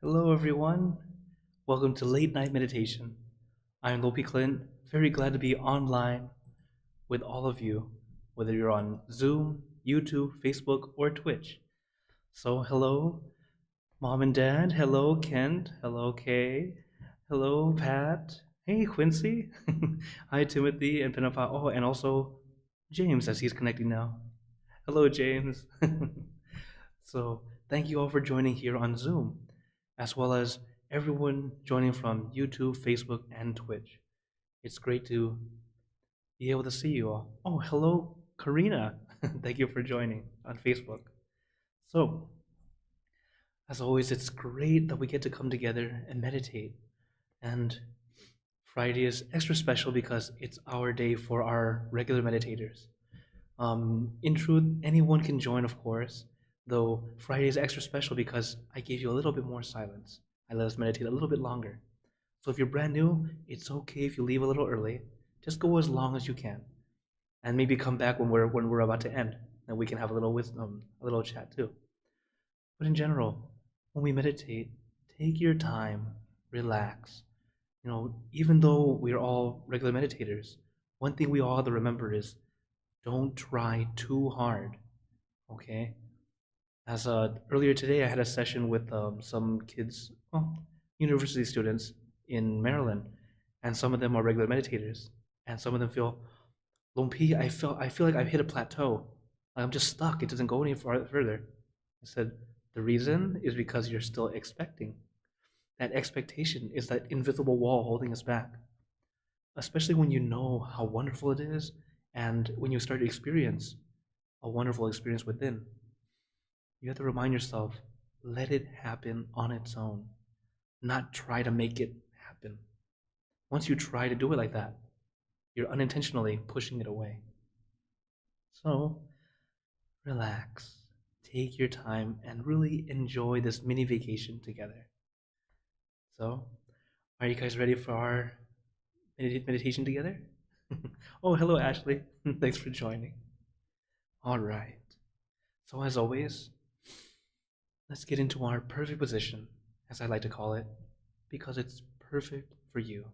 Hello, everyone. Welcome to Late Night Meditation. I'm Klint, very glad to be online with all of you, whether you're on Zoom, YouTube, Facebook, or Twitch. So, hello, Mom and Dad. Hello, Kent. Hello, Kay. Hello, Pat. Hey, Quincy. Hi, Timothy and Pinapa. Oh, and also James, as he's connecting now. Hello, James. So, thank you all for joining here on Zoom, as well as everyone joining from YouTube, Facebook, and Twitch. It's great to be able to see you all. Oh, hello, Karina. Thank you for joining on Facebook. So, as always, it's great that we get to come together and meditate. And Friday is extra special because it's our day for our regular meditators. In truth, anyone can join, of course, though Friday is extra special because I gave you a little bit more silence. I let us meditate a little bit longer. So if you're brand new, it's okay if you leave a little early. Just go as long as you can, and maybe come back when we're about to end, and we can have a little wisdom, a little chat too. But in general, when we meditate, take your time, relax. Even though we're all regular meditators, one thing we all have to remember is don't try too hard. Okay? As earlier today, I had a session with some kids, well, university students in Maryland, and some of them are regular meditators, and some of them feel, Lompi, I feel like I've hit a plateau. Like I'm just stuck. It doesn't go any further. I said, the reason is because you're still expecting. That expectation is that invisible wall holding us back. Especially when you know how wonderful it is, and when you start to experience a wonderful experience within. You have to remind yourself, let it happen on its own, not try to make it happen. Once you try to do it like that, you're unintentionally pushing it away. So, relax, take your time, and really enjoy this mini vacation together. So, are you guys ready for our meditation together? Oh, hello, Ashley. Thanks for joining. All right. So, as always, let's get into our perfect position, as I like to call it, because it's perfect for you.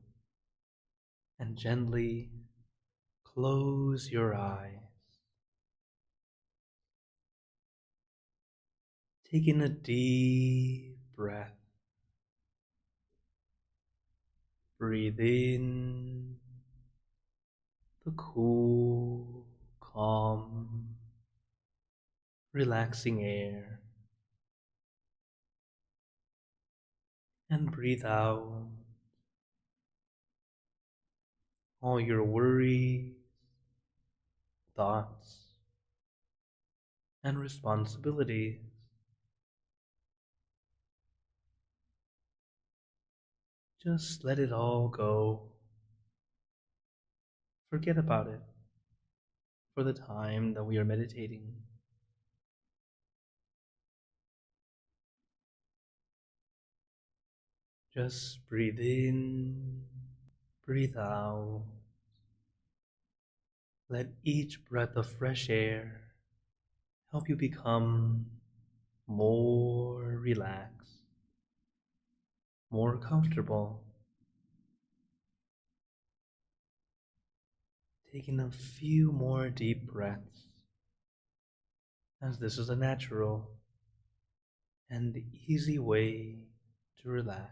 And gently close your eyes. Taking a deep breath. Breathe in the cool, calm, relaxing air. And breathe out all your worries, thoughts, and responsibilities. Just let it all go. Forget about it for the time that we are meditating. Just breathe in, breathe out. Let each breath of fresh air help you become more relaxed, more comfortable. Taking a few more deep breaths, as this is a natural and easy way to relax.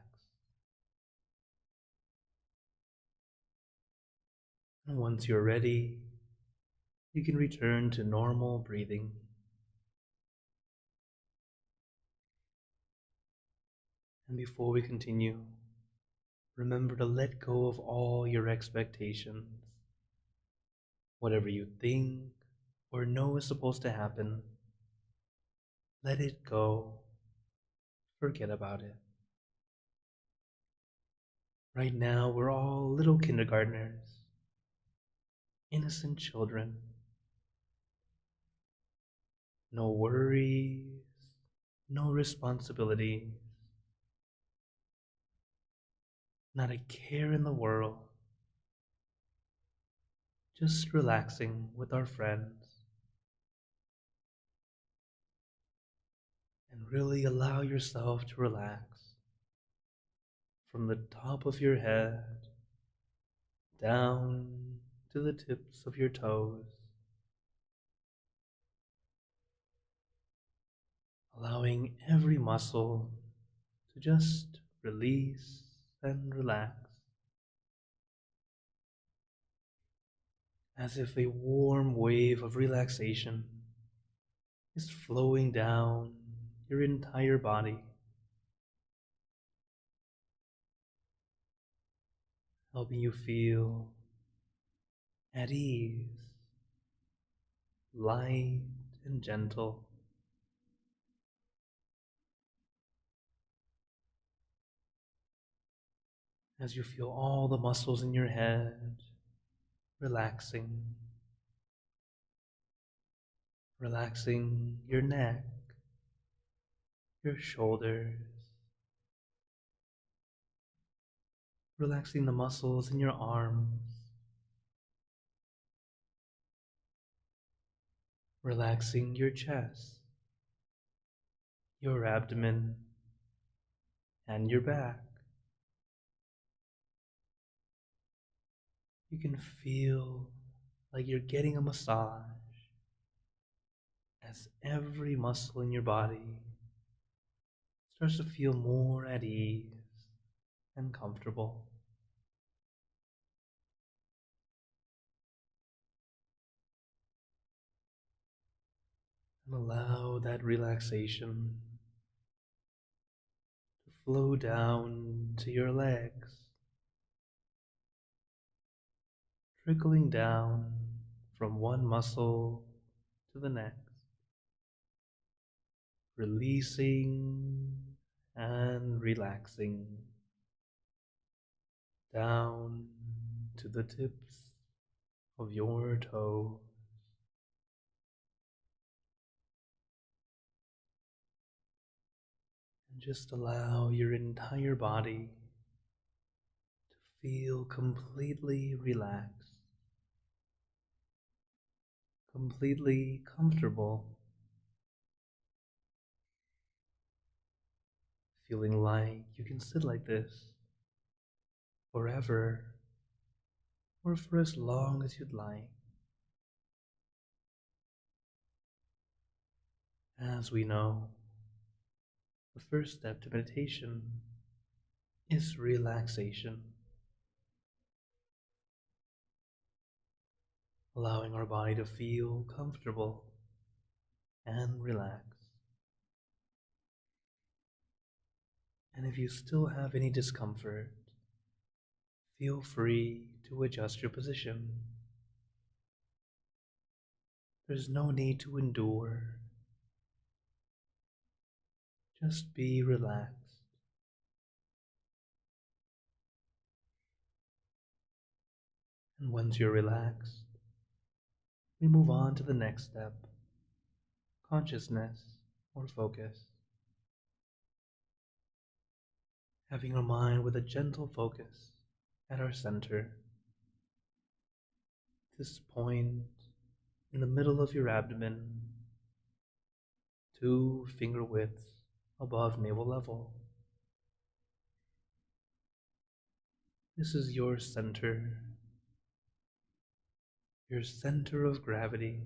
And once you're ready, you can return to normal breathing. And before we continue, remember to let go of all your expectations. Whatever you think or know is supposed to happen, let it go. Forget about it. Right now, we're all little kindergartners, innocent children. No worries, no responsibilities, not a care in the world. Just relaxing with our friends. And really allow yourself to relax from the top of your head down to the tips of your toes, allowing every muscle to just release and relax, as if a warm wave of relaxation is flowing down your entire body, helping you feel at ease, light and gentle. As you feel all the muscles in your head relaxing, relaxing your neck, your shoulders, relaxing the muscles in your arms, relaxing your chest, your abdomen, and your back. You can feel like you're getting a massage as every muscle in your body starts to feel more at ease and comfortable. And allow that relaxation to flow down to your legs, trickling down from one muscle to the next, releasing and relaxing down to the tips of your toes. And just allow your entire body to feel completely relaxed, completely comfortable, feeling like you can sit like this forever or for as long as you'd like. As we know, the first step to meditation is relaxation, allowing our body to feel comfortable and relaxed. And if you still have any discomfort, feel free to adjust your position. There's no need to endure. Just be relaxed. And once you're relaxed, we move on to the next step, consciousness or focus. Having our mind with a gentle focus at our center, this point in the middle of your abdomen, 2 finger widths above navel level. This is your center of gravity,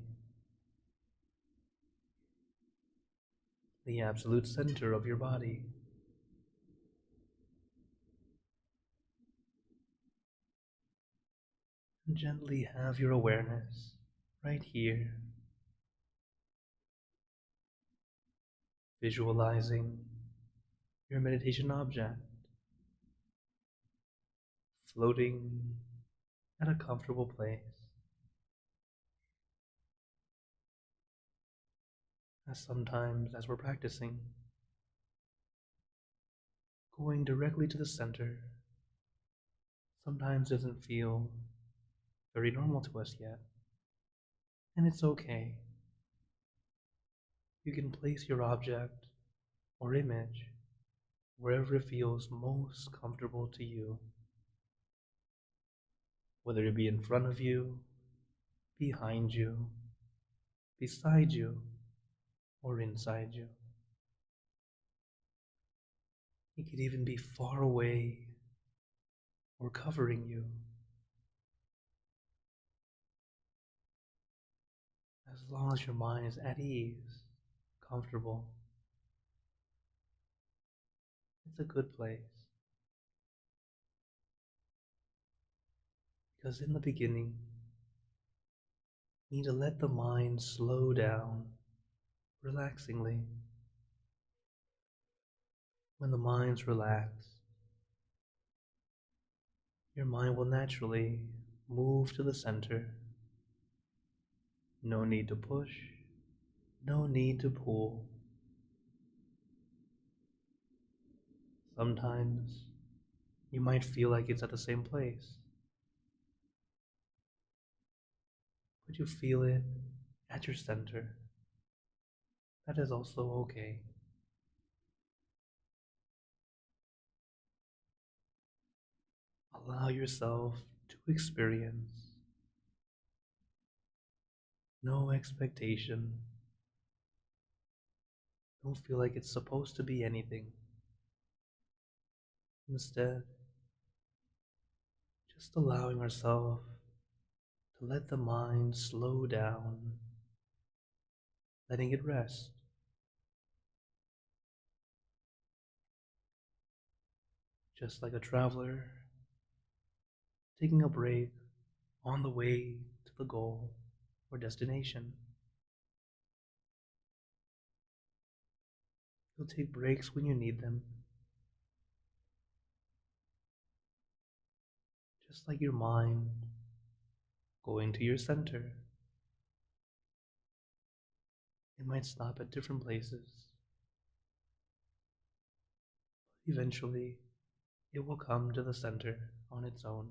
the absolute center of your body. And gently have your awareness right here, visualizing your meditation object floating at a comfortable place. As sometimes, as we're practicing, going directly to the center sometimes doesn't feel very normal to us yet, and it's okay. You can place your object or image wherever it feels most comfortable to you, whether it be in front of you, behind you, beside you, or inside you. It could even be far away or covering you. As long as your mind is at ease, comfortable, it's a good place. Because in the beginning, you need to let the mind slow down relaxingly. When the mind's relaxed, your mind will naturally move to the center. No need to push, no need to pull. Sometimes you might feel like it's at the same place, but you feel it at your center. That is also okay. Allow yourself to experience. No expectation. Don't feel like it's supposed to be anything. Instead, just allowing ourselves to let the mind slow down, letting it rest. Just like a traveler taking a break on the way to the goal or destination. You'll take breaks when you need them. Just like your mind going to your center. It might stop at different places. But eventually, it will come to the center on its own.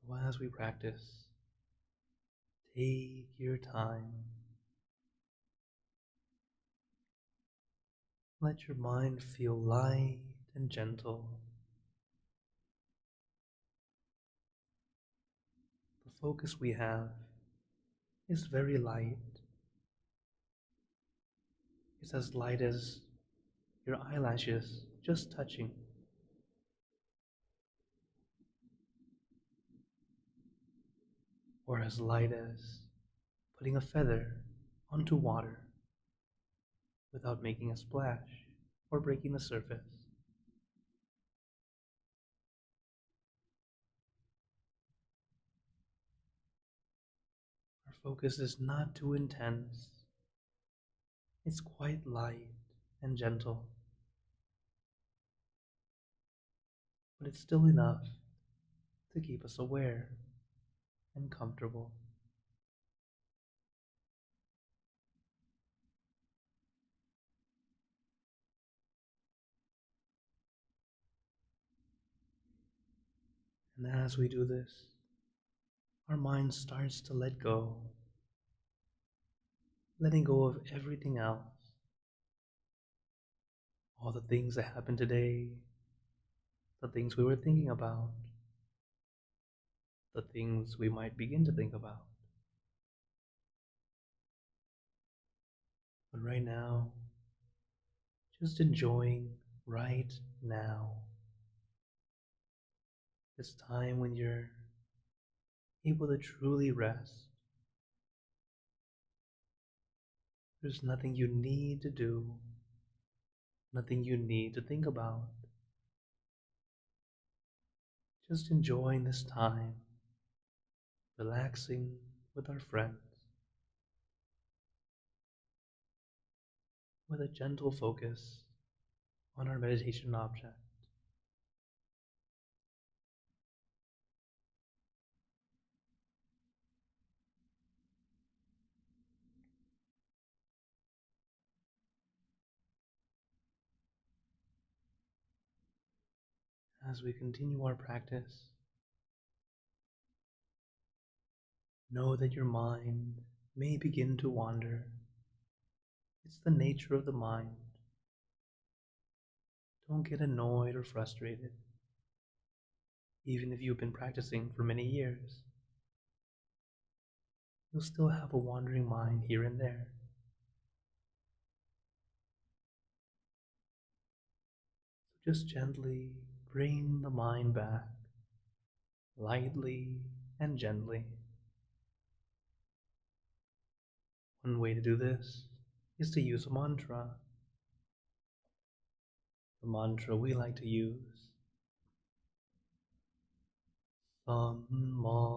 So as we practice, take your time. Let your mind feel light and gentle. The focus we have is very light. It's as light as your eyelashes just touching. Or as light as putting a feather onto water without making a splash or breaking the surface. Our focus is not too intense. It's quite light and gentle, but it's still enough to keep us aware and comfortable. And as we do this, our mind starts to let go, letting go of everything else. All the things that happened today, the things we were thinking about, the things we might begin to think about. But right now, just enjoying right now. This time when you're able to truly rest. There's nothing you need to do, nothing you need to think about. Just enjoying this time, relaxing with our friends, with a gentle focus on our meditation object. As we continue our practice, know that your mind may begin to wander. It's the nature of the mind. Don't get annoyed or frustrated, even if you've been practicing for many years. You'll still have a wandering mind here and there. Just gently bring the mind back, lightly and gently. One way to do this is to use a mantra. The mantra we like to use: Samma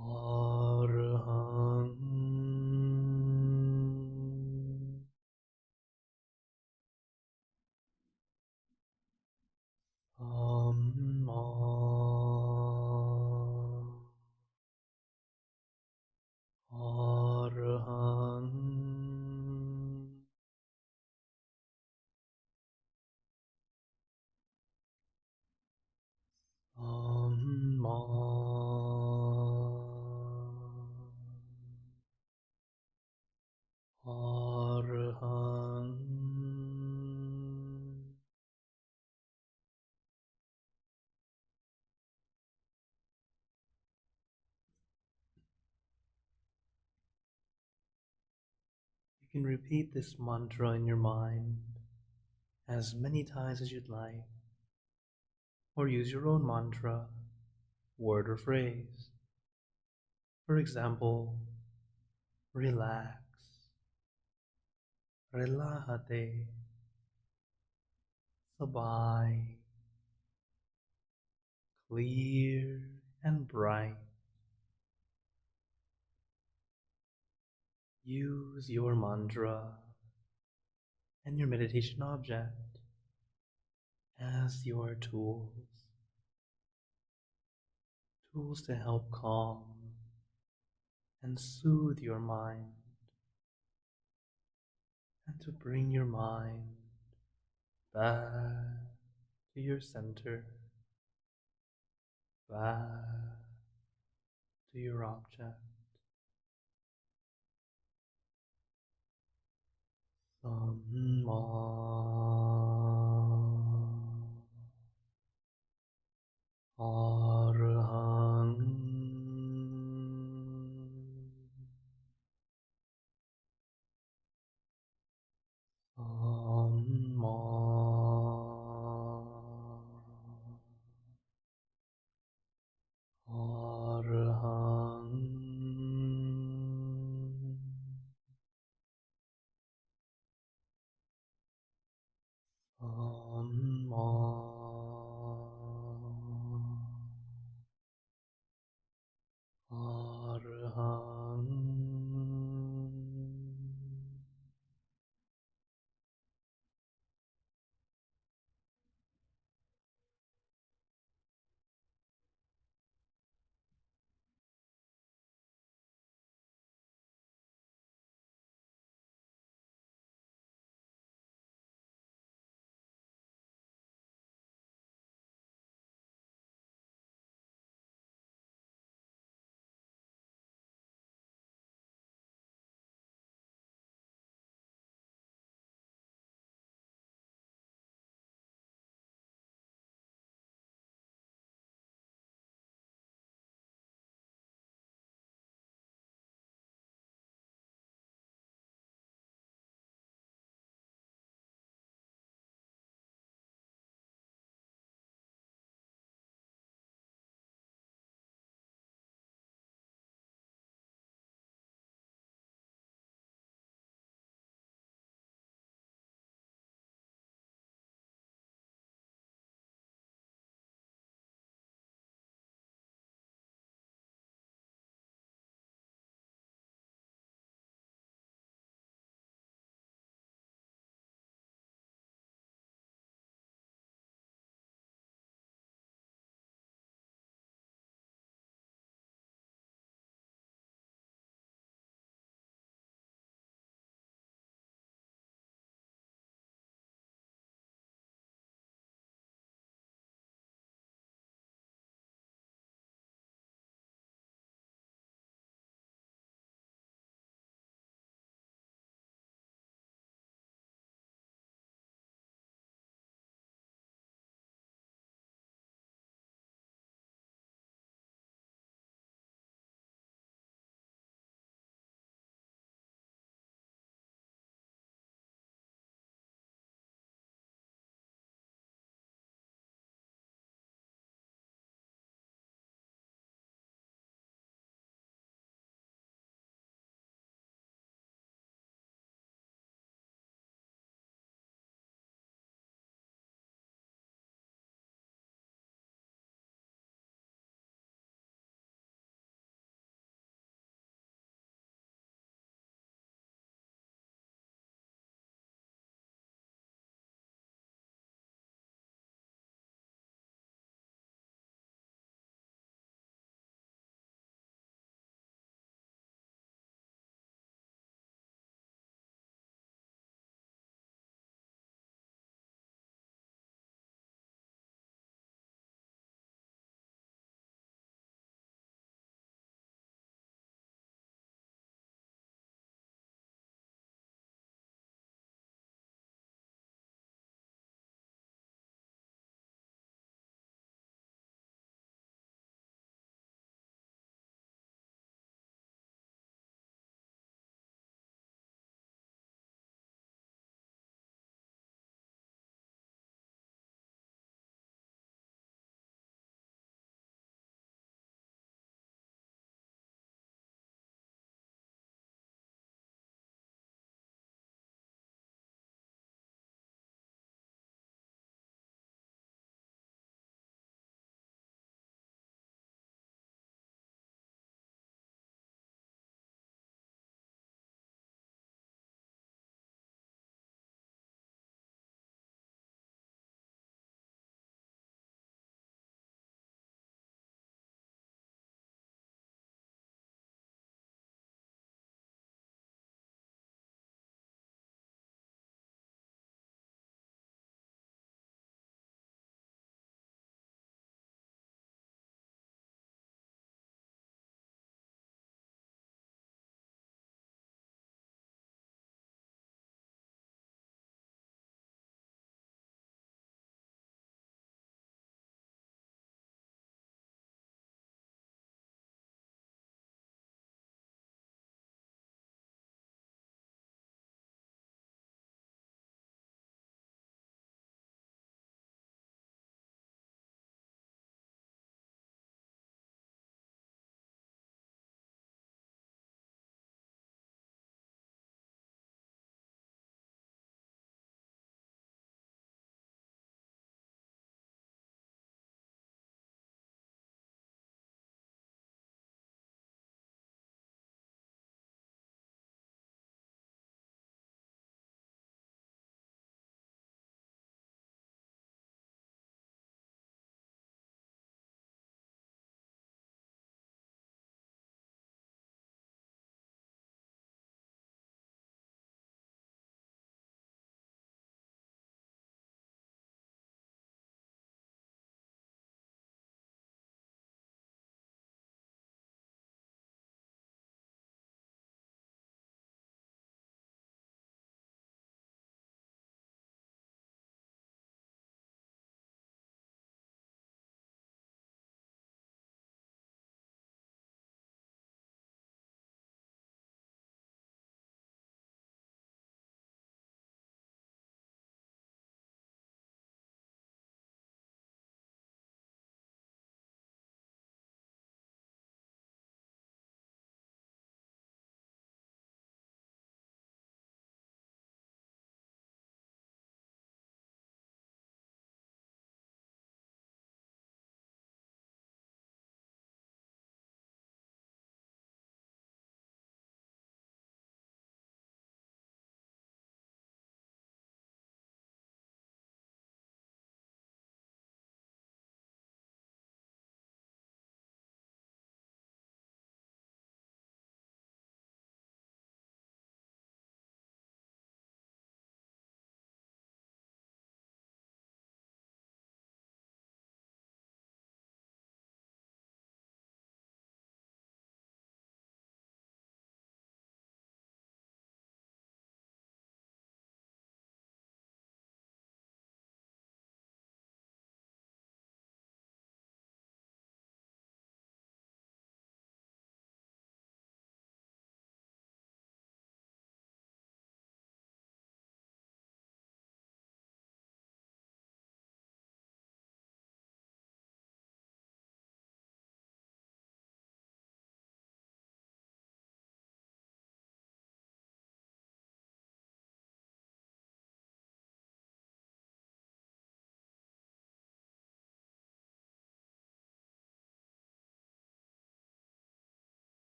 Arhang Samma Arhang Samma Arhang. You can repeat this mantra in your mind as many times as you'd like, or use your own mantra, word or phrase. For example, relax, relájate, sabay, clear and bright. Use your mantra and your meditation object as your tools to help calm and soothe your mind, and to bring your mind back to your center, back to your object. Samma Arhang Samma Arhang Samma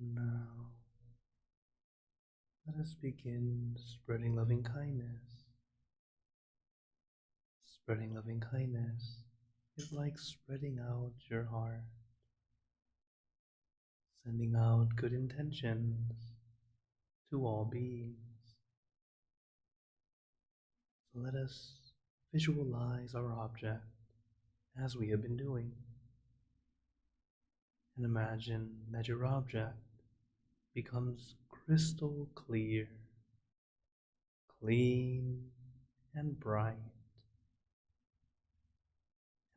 Now, let us begin spreading loving kindness. Spreading loving kindness is like spreading out your heart, sending out good intentions to all beings. So let us visualize our object as we have been doing, and imagine that your object becomes crystal clear, clean, and bright,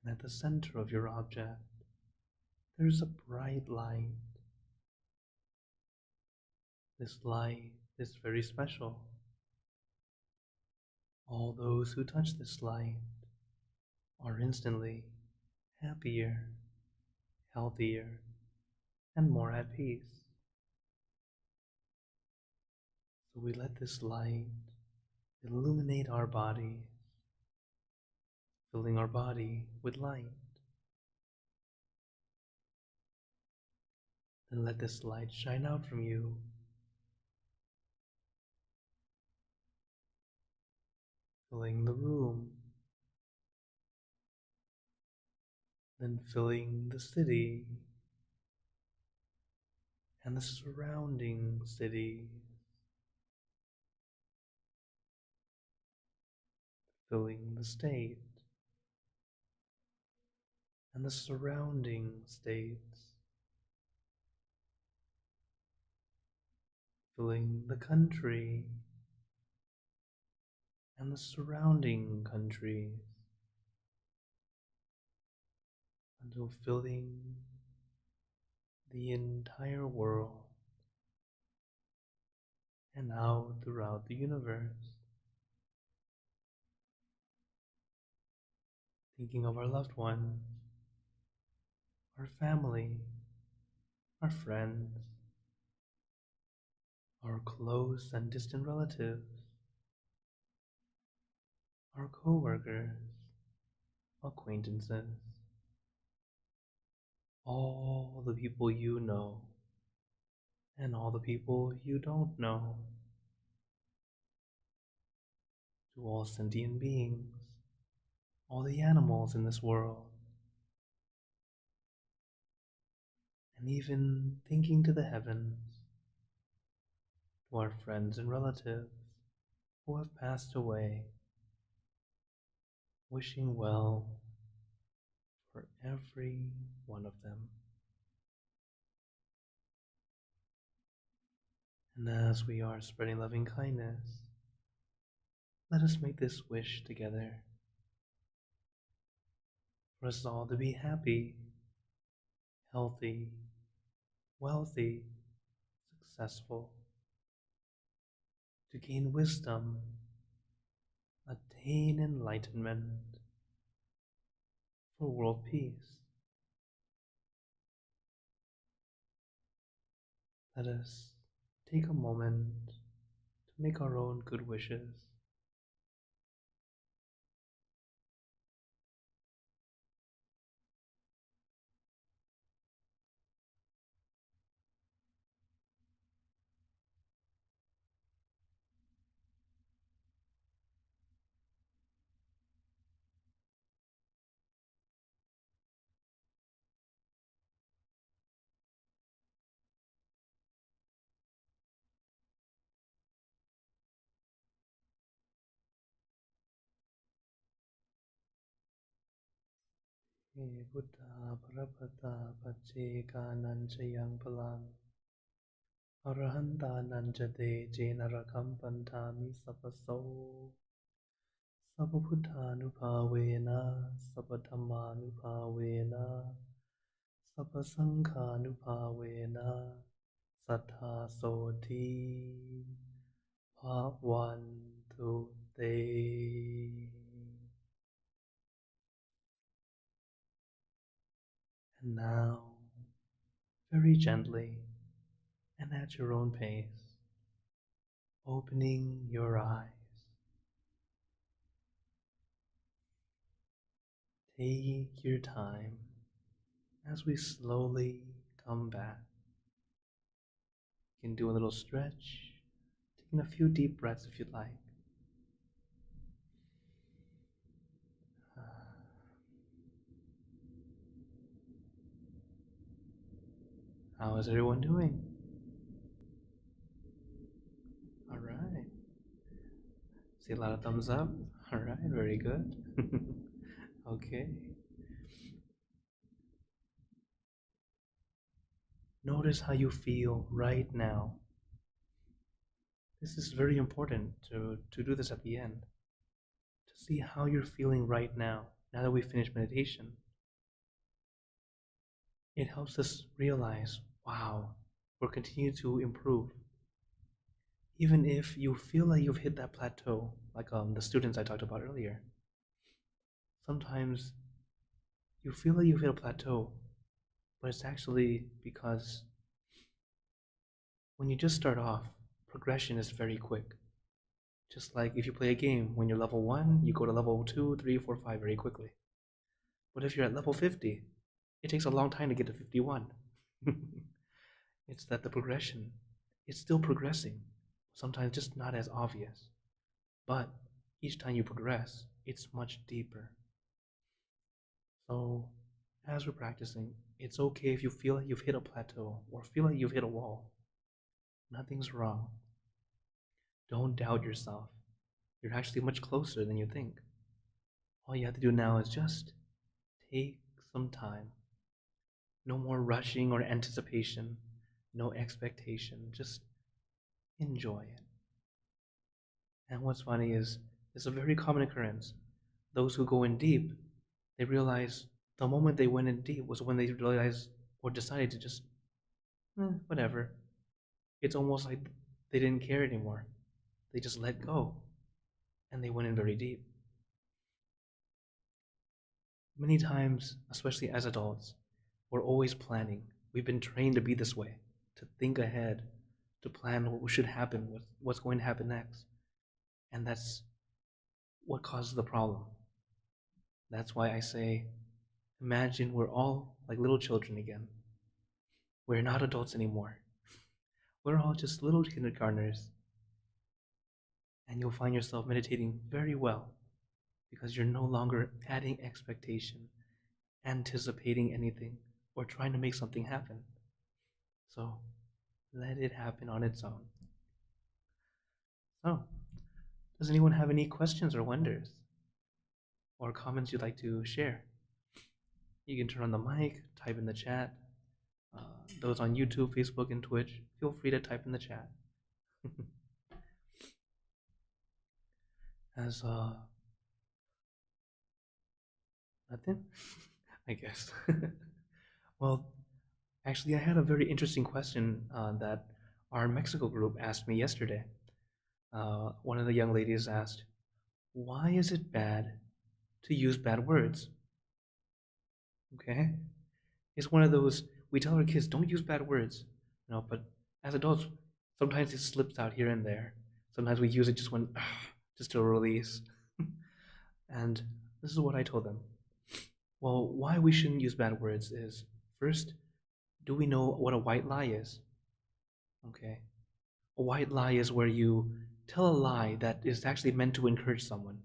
and at the center of your object there's a bright light. This light is very special. All those who touch this light are instantly happier, healthier, and more at peace. So we let this light illuminate our bodies, filling our body with light. Then let this light shine out from you, filling the room, then filling the city and the surrounding cities, filling the state and the surrounding states, filling the country and the surrounding countries, until filling the entire world and out throughout the universe. Thinking of our loved ones, our family, our friends, our close and distant relatives, our co-workers, acquaintances, all the people you know, and all the people you don't know, to all sentient beings, all the animals in this world, and even thinking to the heavens, to our friends and relatives who have passed away, wishing well for every one of them. And as we are spreading loving kindness, let us make this wish together for us all to be happy, healthy, wealthy, successful, to gain wisdom, attain enlightenment, for world peace. Let us take a moment to make our own good wishes. Buddha Parapata Pache Nanchayang Palang Arahanta Nanchate Jenarakam Pantami Sapaso Sapabuddhanupavena Sapadhammanupavena Sapasanghanupavena Sattha Soti Bhavantu Te. And now, very gently and at your own pace, opening your eyes, take your time as we slowly come back. You can do a little stretch, taking a few deep breaths if you'd like. How is everyone doing? All right. See a lot of thumbs up. All right, very good. Okay. Notice how you feel right now. This is very important to do this at the end. To see how you're feeling right now, now that we finished meditation. It helps us realize, wow, we're continuing to improve. Even if you feel like you've hit that plateau, like the students I talked about earlier, sometimes you feel like you've hit a plateau, but it's actually because when you just start off, progression is very quick. Just like if you play a game, when you're level 1, you go to level 2, 3, 4, 5 very quickly. But if you're at level 50, it takes a long time to get to 51. It's that the progression, it's still progressing, sometimes just not as obvious. But each time you progress, it's much deeper. So as we're practicing, it's okay if you feel like you've hit a plateau or feel like you've hit a wall. Nothing's wrong. Don't doubt yourself. You're actually much closer than you think. All you have to do now is just take some time. No more rushing or anticipation, no expectation, just enjoy it. And what's funny is, it's a very common occurrence. Those who go in deep, they realize the moment they went in deep was when they realized or decided to just, whatever. It's almost like they didn't care anymore. They just let go, and they went in very deep. Many times, especially as adults, we're always planning. We've been trained to be this way, to think ahead, to plan what should happen, what's going to happen next. And that's what causes the problem. That's why I say, imagine we're all like little children again. We're not adults anymore. We're all just little kindergartners. And you'll find yourself meditating very well because you're no longer adding expectation, anticipating anything, or trying to make something happen. So let it happen on its own. So, does anyone have any questions or wonders or comments you'd like to share? You can turn on the mic, type in the chat. Those on YouTube, Facebook, and Twitch, feel free to type in the chat. As nothing, I guess. Well, actually, I had a very interesting question that our Mexico group asked me yesterday. One of the young ladies asked, why is it bad to use bad words? Okay? It's one of those, we tell our kids, don't use bad words, but as adults, sometimes it slips out here and there. Sometimes we use it just when, just to release. And this is what I told them. Well, why we shouldn't use bad words is, first, do we know what a white lie is? Okay. A white lie is where you tell a lie that is actually meant to encourage someone.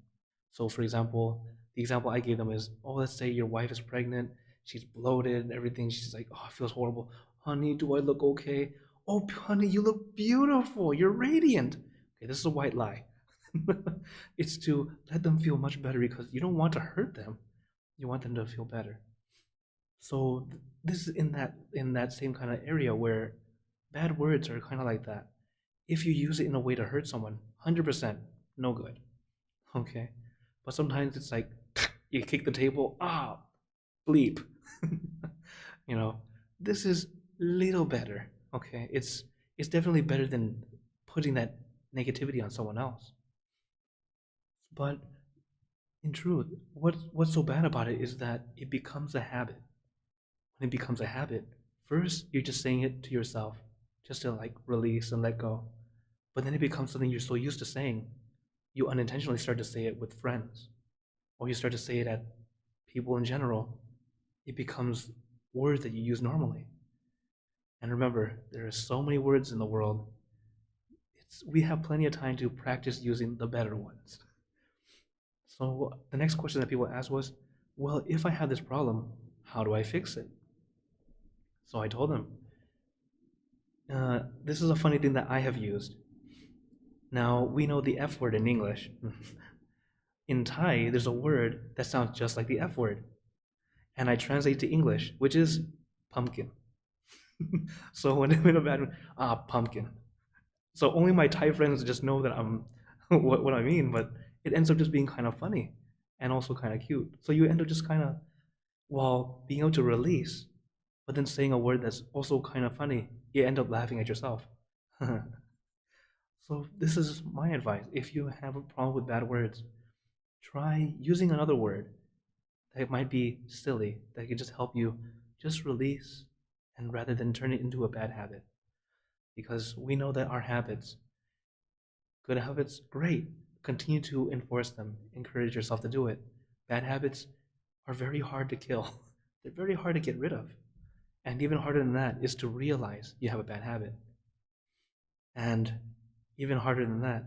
So for example, the example I gave them is, let's say your wife is pregnant, she's bloated and everything, she's like, it feels horrible. Honey, do I look okay? Oh, honey, you look beautiful, you're radiant. Okay, this is a white lie. It's to let them feel much better because you don't want to hurt them. You want them to feel better. So this is in that same kind of area where bad words are kind of like that. If you use it in a way to hurt someone, 100% no good. Okay? But sometimes it's like, you kick the table, bleep. This is little better. Okay? It's definitely better than putting that negativity on someone else. But in truth, what's so bad about it is that it becomes a habit. When it becomes a habit, first you're just saying it to yourself, just to like release and let go. But then it becomes something you're so used to saying, you unintentionally start to say it with friends, or you start to say it at people in general. It becomes words that you use normally. And And remember, there are so many words in the world. We have plenty of time to practice using the better ones. So the next question that people asked was, well, if I have this problem, how do I fix it? So I told them, this is a funny thing that I have used. Now, we know the F word in English. In Thai, there's a word that sounds just like the F word. And I translate to English, which is pumpkin. So when I'm in a bad mood, pumpkin. So only my Thai friends just know that I'm what I mean, but it ends up just being kind of funny and also kind of cute. So you end up just kind of, while being able to release, but then saying a word that's also kind of funny, you end up laughing at yourself. So this is my advice. If you have a problem with bad words, try using another word that might be silly, that can just help you just release and rather than turn it into a bad habit. Because we know that our habits, good habits, great. Continue to enforce them. Encourage yourself to do it. Bad habits are very hard to kill. They're very hard to get rid of. And even harder than that is to realize you have a bad habit. And even harder than that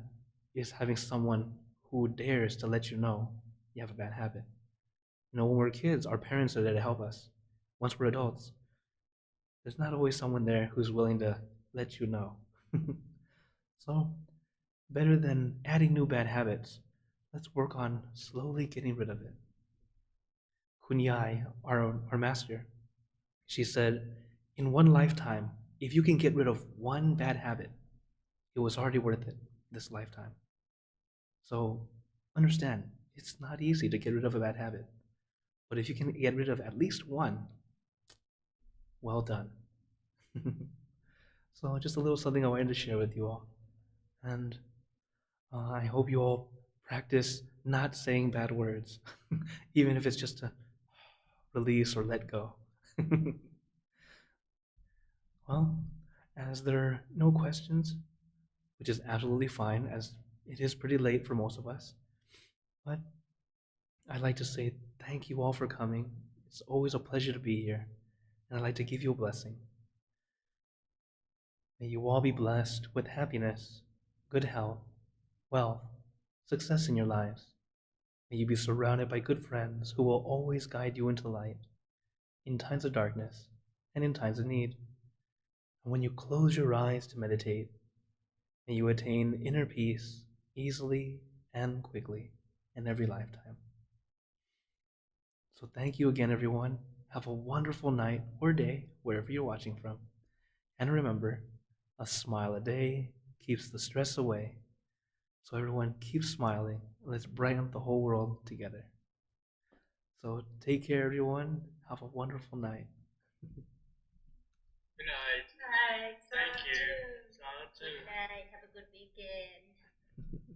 is having someone who dares to let you know you have a bad habit. You know, when we're kids, our parents are there to help us. Once we're adults, there's not always someone there who's willing to let you know. So, better than adding new bad habits, let's work on slowly getting rid of it. Kunyai, our master, she said, in one lifetime, if you can get rid of one bad habit, it was already worth it this lifetime. So understand, it's not easy to get rid of a bad habit. But if you can get rid of at least one, well done. So just a little something I wanted to share with you all. And I hope you all practice not saying bad words, even if it's just to release or let go. Well, as there are no questions, which is absolutely fine, as it is pretty late for most of us, but I'd like to say thank you all for coming. It's always a pleasure to be here, and I'd like to give you a blessing. May you all be blessed with happiness, good health, wealth, success in your lives. May you be surrounded by good friends who will always guide you into light in times of darkness and in times of need. And when you close your eyes to meditate, may you attain inner peace easily and quickly in every lifetime. So thank you again, everyone. Have a wonderful night or day, wherever you're watching from. And remember, a smile a day keeps the stress away. So everyone, keep smiling. Let's brighten up the whole world together. So take care, everyone. Have a wonderful night. Good night. Night. Thank you. Good night. Have a good weekend.